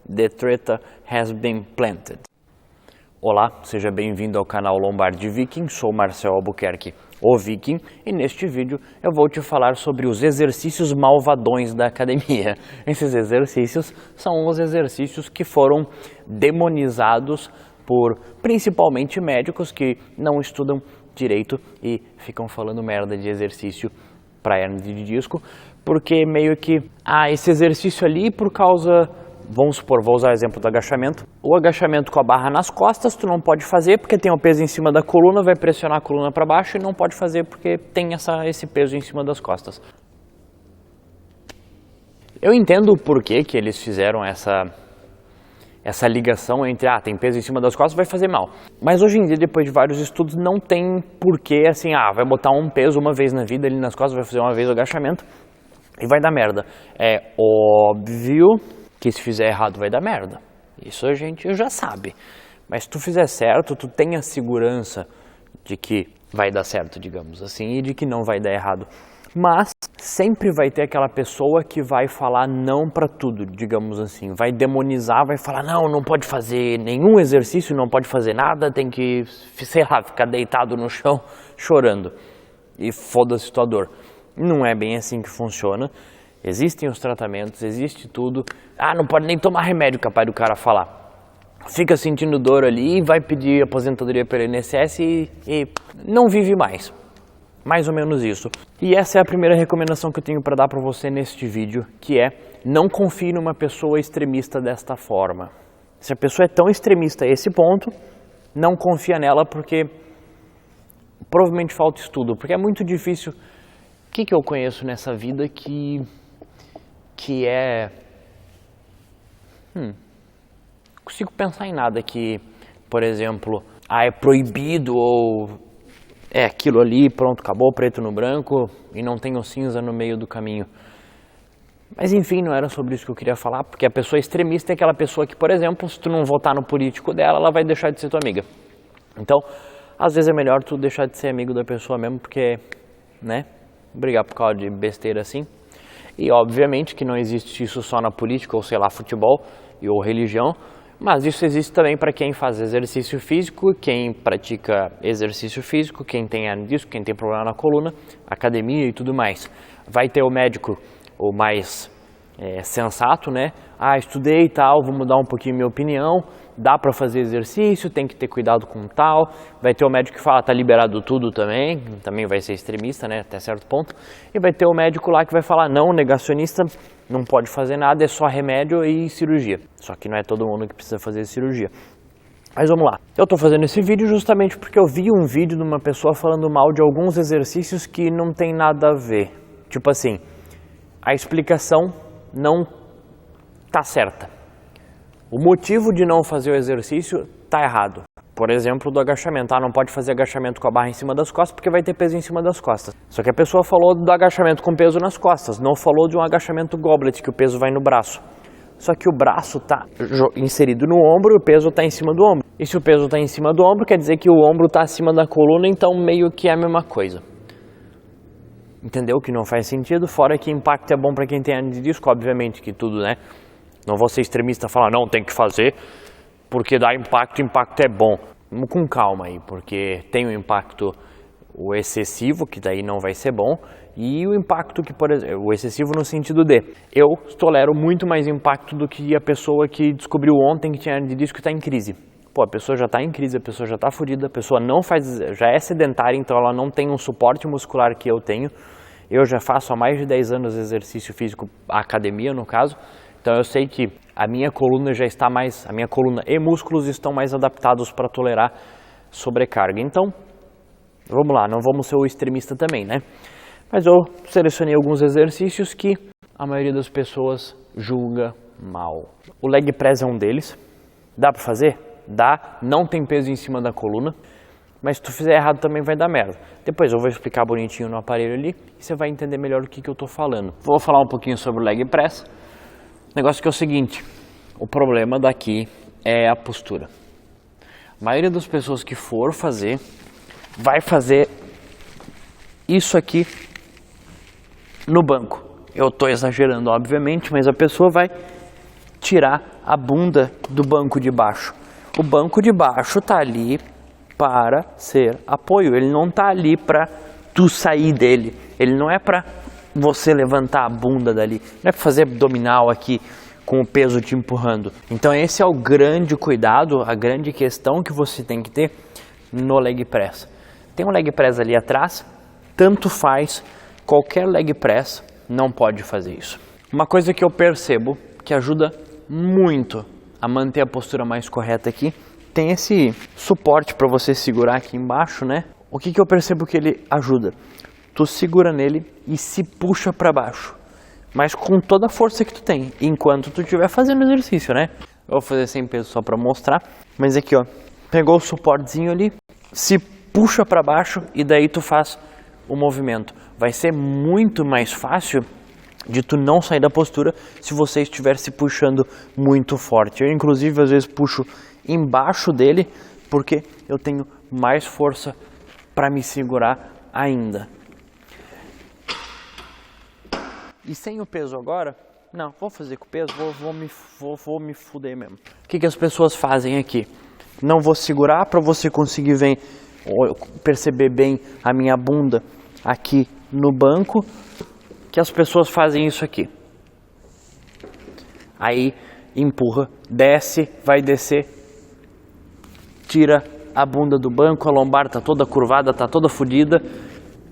The treta has been planted. Olá, seja bem-vindo ao canal Lombardi Viking, sou Marcel Albuquerque, o Viking, e neste vídeo eu vou te falar sobre os exercícios malvadões da academia. Esses exercícios são os exercícios que foram demonizados por principalmente médicos que não estudam direito e ficam falando merda de exercício para hernia de disco, porque meio que, esse exercício ali por causa... Vamos supor, vou usar o exemplo do agachamento. O agachamento com a barra nas costas, tu não pode fazer porque tem o peso em cima da coluna, vai pressionar a coluna para baixo e não pode fazer porque tem esse peso em cima das costas. Eu entendo o porquê que eles fizeram essa ligação entre, tem peso em cima das costas, vai fazer mal. Mas hoje em dia, depois de vários estudos, não tem porquê assim, vai botar um peso uma vez na vida ali nas costas, vai fazer uma vez o agachamento e vai dar merda. É óbvio que se fizer errado vai dar merda. Isso a gente já sabe. Mas se tu fizer certo, tu tem a segurança de que vai dar certo, digamos assim, e de que não vai dar errado. Mas sempre vai ter aquela pessoa que vai falar não para tudo, digamos assim. Vai demonizar, vai falar, não pode fazer nenhum exercício, não pode fazer nada, tem que, sei lá, ficar deitado no chão chorando. E foda-se tua dor. Não é bem assim que funciona. Existem os tratamentos, existe tudo. Não pode nem tomar remédio, capaz do cara falar. Fica sentindo dor ali, vai pedir aposentadoria pelo INSS e não vive mais. Mais ou menos isso. E essa é a primeira recomendação que eu tenho para dar para você neste vídeo, que é não confie numa pessoa extremista desta forma. Se a pessoa é tão extremista a esse ponto, não confia nela porque provavelmente falta estudo, porque é muito difícil. O que eu conheço nessa vida que é... consigo pensar em nada que, por exemplo, é proibido ou é aquilo ali, pronto, acabou, preto no branco e não tem o cinza no meio do caminho. Mas enfim, não era sobre isso que eu queria falar, porque a pessoa extremista é aquela pessoa que, por exemplo, se tu não votar no político dela, ela vai deixar de ser tua amiga. Então, às vezes é melhor tu deixar de ser amigo da pessoa mesmo, porque, né, brigar por causa de besteira assim. E obviamente que não existe isso só na política ou sei lá, futebol ou religião, mas isso existe também para quem faz exercício físico, quem pratica exercício físico, quem tem hernia de disco, quem tem problema na coluna, academia e tudo mais. Vai ter o médico, o mais sensato, né? Estudei e tal, vou mudar um pouquinho minha opinião, dá para fazer exercício, tem que ter cuidado com tal. Vai ter o médico que fala, tá liberado tudo também vai ser extremista, né, até certo ponto. E vai ter o médico lá que vai falar, não, negacionista, não pode fazer nada, é só remédio e cirurgia. Só que não é todo mundo que precisa fazer cirurgia. Mas vamos lá, eu tô fazendo esse vídeo justamente porque eu vi um vídeo de uma pessoa falando mal de alguns exercícios que não tem nada a ver. Tipo assim, a explicação não tá certa. O motivo de não fazer o exercício tá errado. Por exemplo, do agachamento. Não pode fazer agachamento com a barra em cima das costas porque vai ter peso em cima das costas. Só que a pessoa falou do agachamento com peso nas costas, não falou de um agachamento goblet, que o peso vai no braço. Só que o braço tá inserido no ombro e o peso tá em cima do ombro. E se o peso tá em cima do ombro, quer dizer que o ombro tá acima da coluna, então meio que é a mesma coisa. Entendeu? Que não faz sentido, fora que impacto é bom para quem tem hernia de disco, obviamente que tudo, né? Não vou ser extremista e falar, não, tem que fazer, porque dá impacto é bom. Vamos com calma aí, porque tem o impacto o excessivo, que daí não vai ser bom, e o impacto que, por exemplo, o excessivo no sentido de, eu tolero muito mais impacto do que a pessoa que descobriu ontem que tinha hernia de disco e está em crise. Pô, a pessoa já está em crise, a pessoa já está fodida, a pessoa não faz, já é sedentária, então ela não tem um suporte muscular que eu tenho. Eu já faço há mais de 10 anos exercício físico, academia no caso, então eu sei que a minha coluna já está mais, a minha coluna e músculos estão mais adaptados para tolerar sobrecarga. Então, vamos lá, não vamos ser o extremista também, né? Mas eu selecionei alguns exercícios que a maioria das pessoas julga mal. O leg press é um deles. Dá para fazer? Dá, não tem peso em cima da coluna, mas se tu fizer errado também vai dar merda. Depois eu vou explicar bonitinho no aparelho ali e você vai entender melhor o que eu tô falando. Vou falar um pouquinho sobre o leg press. O negócio que é o seguinte, o problema daqui é a postura. A maioria das pessoas que for fazer, vai fazer isso aqui no banco. Eu estou exagerando, obviamente, mas a pessoa vai tirar a bunda do banco de baixo. O banco de baixo está ali para ser apoio, ele não está ali para tu sair dele, ele não é para você levantar a bunda dali, não é para fazer abdominal aqui com o peso te empurrando. Então esse é o grande cuidado, a grande questão que você tem que ter no leg press. Tem um leg press ali atrás, tanto faz, qualquer leg press não pode fazer isso. Uma coisa que eu percebo que ajuda muito a manter a postura mais correta aqui, tem esse suporte para você segurar aqui embaixo, né? O que eu percebo que ele ajuda? Tu segura nele e se puxa para baixo, mas com toda a força que tu tem, enquanto tu estiver fazendo exercício, né? Eu vou fazer sem peso só para mostrar, mas aqui ó, pegou o suportezinho ali, se puxa para baixo e daí tu faz o movimento. Vai ser muito mais fácil de tu não sair da postura se você estiver se puxando muito forte. Eu inclusive às vezes puxo embaixo dele porque eu tenho mais força para me segurar ainda. E sem o peso agora, não, vou fazer com o peso, vou me fuder mesmo. O que as pessoas fazem aqui? Não vou segurar para você conseguir perceber bem a minha bunda aqui no banco, que as pessoas fazem isso aqui. Aí empurra, desce, vai descer, tira a bunda do banco, a lombar está toda curvada, está toda fodida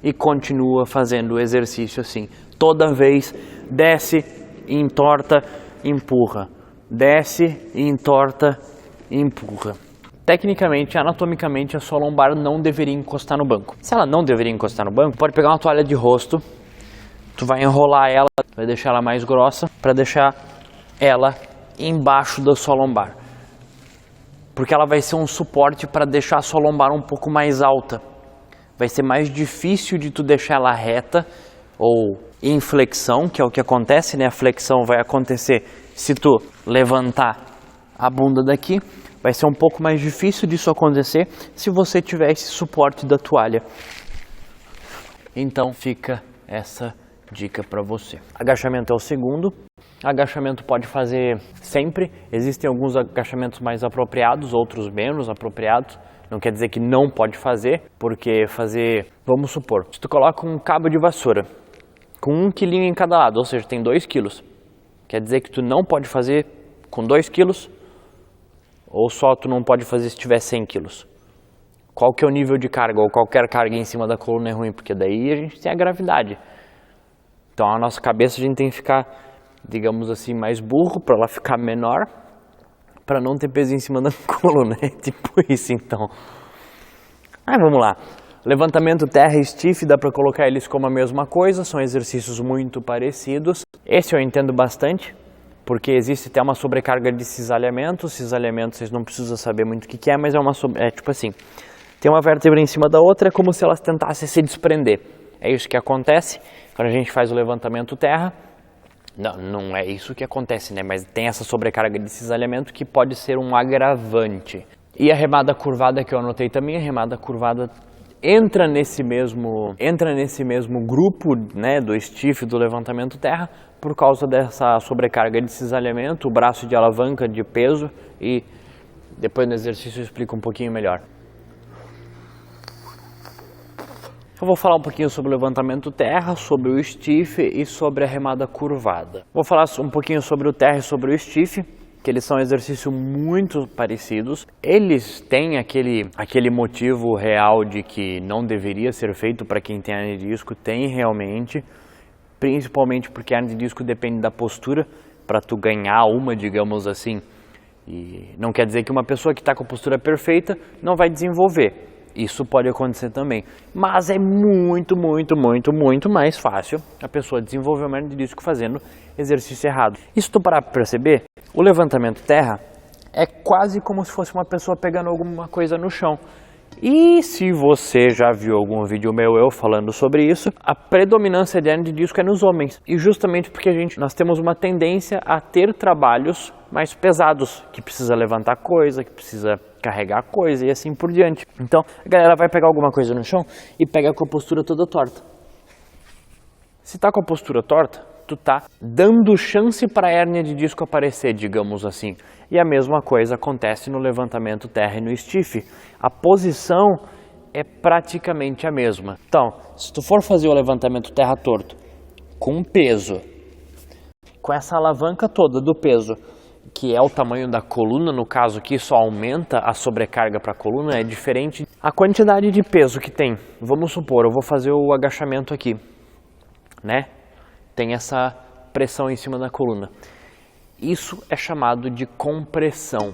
e continua fazendo o exercício assim. Toda vez desce, entorta, empurra. Desce, entorta, empurra. Tecnicamente, anatomicamente, a sua lombar não deveria encostar no banco. Se ela não deveria encostar no banco, pode pegar uma toalha de rosto, tu vai enrolar ela, vai deixar ela mais grossa, para deixar ela embaixo da sua lombar. Porque ela vai ser um suporte para deixar a sua lombar um pouco mais alta. Vai ser mais difícil de tu deixar ela reta ou em flexão, que é o que acontece, né? A flexão vai acontecer se tu levantar a bunda daqui. Vai ser um pouco mais difícil disso acontecer se você tiver esse suporte da toalha. Então fica essa dica para você. Agachamento é o segundo. Agachamento pode fazer sempre. Existem alguns agachamentos mais apropriados, outros menos apropriados. Não quer dizer que não pode fazer, porque fazer, vamos supor, se tu coloca um cabo de vassoura com 1 quilinho em cada lado, ou seja, tem 2 quilos. Quer dizer que tu não pode fazer com 2 quilos, ou só tu não pode fazer se tiver 100 quilos. Qual que é o nível de carga, ou qualquer carga em cima da coluna é ruim, porque daí a gente tem a gravidade. Então a nossa cabeça a gente tem que ficar, digamos assim, mais burro para ela ficar menor, para não ter peso em cima da coluna, é tipo isso então. Vamos lá. Levantamento terra e stiff, dá para colocar eles como a mesma coisa, são exercícios muito parecidos. Esse eu entendo bastante, porque existe até uma sobrecarga de cisalhamento. Cisalhamento vocês não precisam saber muito o que é, mas é tipo assim, tem uma vértebra em cima da outra, é como se elas tentassem se desprender. É isso que acontece quando a gente faz o levantamento terra. Não é isso que acontece, né? Mas tem essa sobrecarga de cisalhamento que pode ser um agravante. E a remada curvada que eu anotei também, a remada curvada entra nesse mesmo grupo, né, do stiff, do levantamento terra, por causa dessa sobrecarga de cisalhamento, o braço de alavanca de peso, e depois no exercício eu explico um pouquinho melhor. Eu vou falar um pouquinho sobre o levantamento terra, sobre o stiff e sobre a remada curvada. Vou falar um pouquinho sobre o terra e sobre o stiff, que eles são exercícios muito parecidos. Eles têm aquele motivo real de que não deveria ser feito para quem tem hernia de disco, tem realmente, principalmente porque a hernia de disco depende da postura para tu ganhar uma, digamos assim. E não quer dizer que uma pessoa que está com a postura perfeita não vai desenvolver. Isso pode acontecer também, mas é muito mais fácil a pessoa desenvolver uma hernia de disco fazendo exercício errado. E se tu parar para perceber, o levantamento terra é quase como se fosse uma pessoa pegando alguma coisa no chão. E se você já viu algum vídeo meu falando sobre isso, a predominância de hernia de disco é nos homens. E justamente porque nós temos uma tendência a ter trabalhos mais pesados, que precisa levantar coisa, que precisa carregar coisa e assim por diante. Então a galera vai pegar alguma coisa no chão e pega com a postura toda torta. Se tá com a postura torta, tu tá dando chance para a hérnia de disco aparecer, digamos assim. E a mesma coisa acontece no levantamento terra e no stiff. A posição é praticamente a mesma. Então, se tu for fazer o levantamento terra torto com peso, com essa alavanca toda do peso, que é o tamanho da coluna, no caso aqui só aumenta a sobrecarga para a coluna, é diferente. A quantidade de peso que tem, vamos supor, eu vou fazer o agachamento aqui, né? Tem essa pressão em cima da coluna. Isso é chamado de compressão.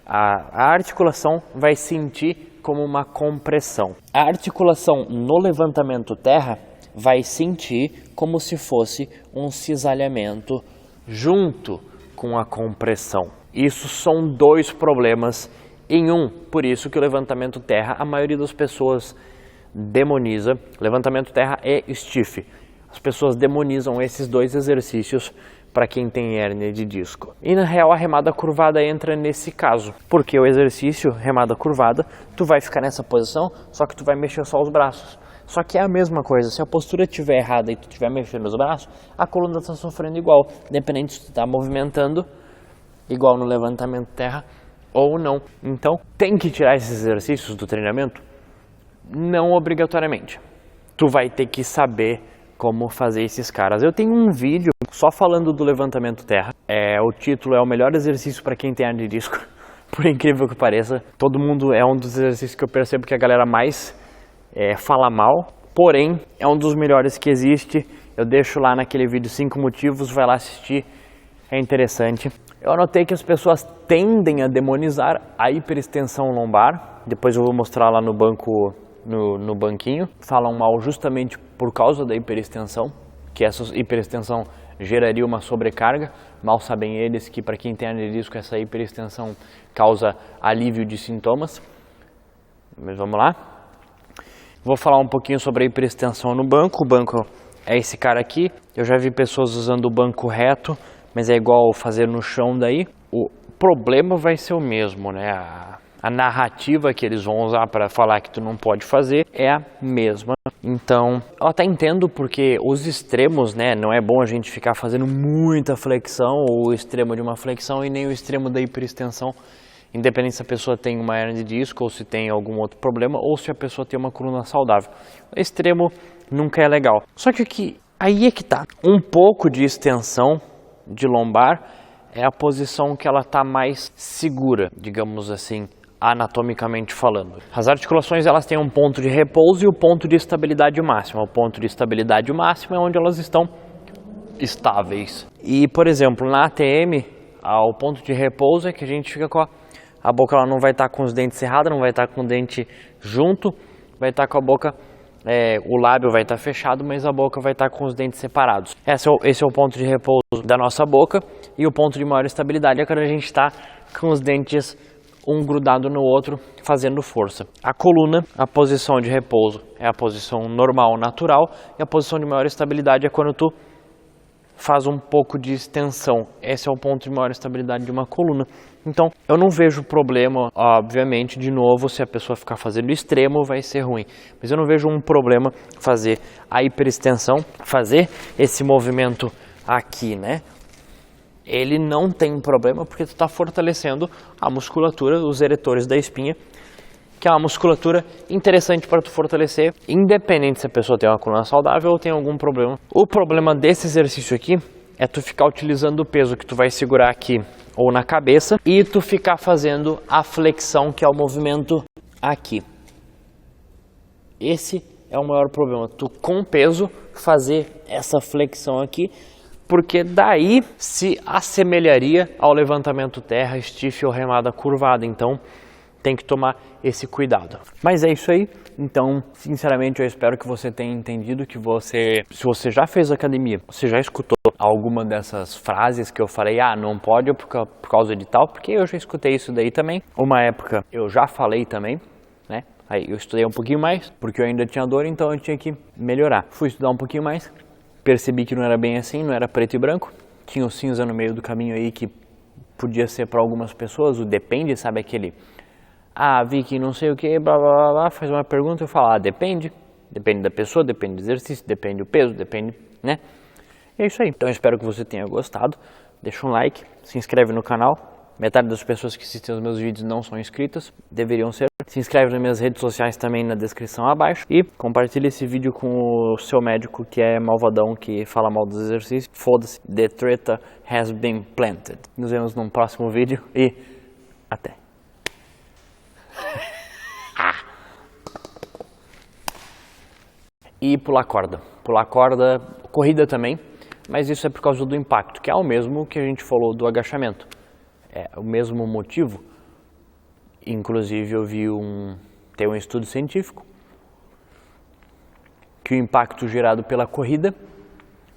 A articulação vai sentir como uma compressão. A articulação no levantamento terra vai sentir como se fosse um cisalhamento junto com a compressão. Isso são dois problemas em um. Por isso que o levantamento terra, a maioria das pessoas demoniza. Levantamento terra e stiff. As pessoas demonizam esses dois exercícios para quem tem hérnia de disco. E na real a remada curvada entra nesse caso, porque o exercício remada curvada, tu vai ficar nessa posição, só que tu vai mexer só os braços. Só que é a mesma coisa, se a postura estiver errada e tu estiver mexendo os braços, a coluna está sofrendo igual, independente se tu está movimentando, igual no levantamento terra ou não. Então, tem que tirar esses exercícios do treinamento? Não obrigatoriamente. Tu vai ter que saber como fazer esses caras. Eu tenho um vídeo só falando do levantamento terra. O título é o melhor exercício para quem tem hérnia de disco. Por incrível que pareça, todo mundo é um dos exercícios que eu percebo que a galera mais fala mal. Porém, é um dos melhores que existe. Eu deixo lá naquele vídeo 5 motivos, vai lá assistir. É interessante. Eu notei que as pessoas tendem a demonizar a hiperextensão lombar. Depois eu vou mostrar lá no banco. No banquinho, falam mal justamente por causa da hiperextensão, que essa hiperextensão geraria uma sobrecarga. Mal sabem eles que para quem tem hérnia de disco essa hiperextensão causa alívio de sintomas. Mas vamos lá. Vou falar um pouquinho sobre a hiperextensão no banco. O banco é esse cara aqui. Eu já vi pessoas usando o banco reto, mas é igual fazer no chão daí. O problema vai ser o mesmo, né? A narrativa que eles vão usar para falar que tu não pode fazer é a mesma. Então, eu até entendo porque os extremos, né, não é bom a gente ficar fazendo muita flexão ou o extremo de uma flexão e nem o extremo da hiperextensão, independente se a pessoa tem uma hérnia de disco ou se tem algum outro problema ou se a pessoa tem uma coluna saudável. O extremo nunca é legal. Só que aqui, aí é que tá. Um pouco de extensão de lombar é a posição que ela está mais segura, digamos assim, anatomicamente falando. As articulações elas têm um ponto de repouso e o ponto de estabilidade máxima. O ponto de estabilidade máxima é onde elas estão estáveis. E, por exemplo, na ATM, o ponto de repouso é que a gente fica com a boca, ela não vai estar com os dentes cerrados, não vai estar com o dente junto, vai estar com a boca, o lábio vai estar fechado, mas a boca vai estar com os dentes separados. Esse é o ponto de repouso da nossa boca, e o ponto de maior estabilidade é quando a gente está com os dentes um grudado no outro, fazendo força. A coluna, a posição de repouso é a posição normal, natural, e a posição de maior estabilidade é quando tu faz um pouco de extensão. Esse é o ponto de maior estabilidade de uma coluna. Então, eu não vejo problema, obviamente, de novo, se a pessoa ficar fazendo extremo, vai ser ruim. Mas eu não vejo um problema fazer a hiperextensão, fazer esse movimento aqui, né? Ele não tem problema porque tu está fortalecendo a musculatura, os eretores da espinha, que é uma musculatura interessante para tu fortalecer, independente se a pessoa tem uma coluna saudável ou tem algum problema. O problema desse exercício aqui é tu ficar utilizando o peso que tu vai segurar aqui ou na cabeça e tu ficar fazendo a flexão, que é o movimento aqui. Esse é o maior problema, tu com peso fazer essa flexão aqui, porque daí se assemelharia ao levantamento terra, stiff ou remada curvada. Então tem que tomar esse cuidado. Mas é isso aí. Então, sinceramente, eu espero que você tenha entendido, que se você já fez academia, você já escutou alguma dessas frases que eu falei, não pode por causa de tal, porque eu já escutei isso daí também. Uma época eu já falei também, né? Aí eu estudei um pouquinho mais, porque eu ainda tinha dor, então eu tinha que melhorar. Fui estudar um pouquinho mais, percebi que não era bem assim, não era preto e branco. Tinha o cinza no meio do caminho aí que podia ser para algumas pessoas, o depende, sabe aquele... Vicky, não sei o que, blá blá blá blá, faz uma pergunta e eu falo, depende. Depende da pessoa, depende do exercício, depende do peso, depende, né? E é isso aí. Então eu espero que você tenha gostado. Deixa um like, se inscreve no canal. Metade das pessoas que assistem os meus vídeos não são inscritas, deveriam ser. Se inscreve nas minhas redes sociais também na descrição abaixo. E compartilha esse vídeo com o seu médico que é malvadão, que fala mal dos exercícios. Foda-se, the treta has been planted. Nos vemos num próximo vídeo e até. E pular corda. Pular corda, corrida também, mas isso é por causa do impacto, que é o mesmo que a gente falou do agachamento. É o mesmo motivo. Inclusive eu vi tem um estudo científico que o impacto gerado pela corrida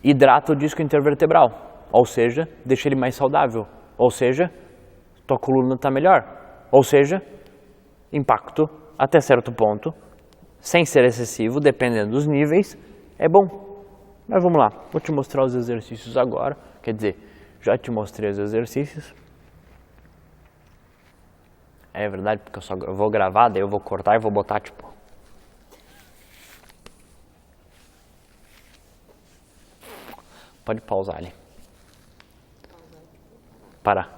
hidrata o disco intervertebral, ou seja, deixa ele mais saudável, ou seja, tua coluna está melhor, ou seja, impacto até certo ponto, sem ser excessivo, dependendo dos níveis, é bom. Mas vamos lá, vou te mostrar os exercícios agora, quer dizer, já te mostrei os exercícios. É verdade, porque eu vou gravar, daí eu vou cortar e vou botar tipo... Pode pausar ali. Parar.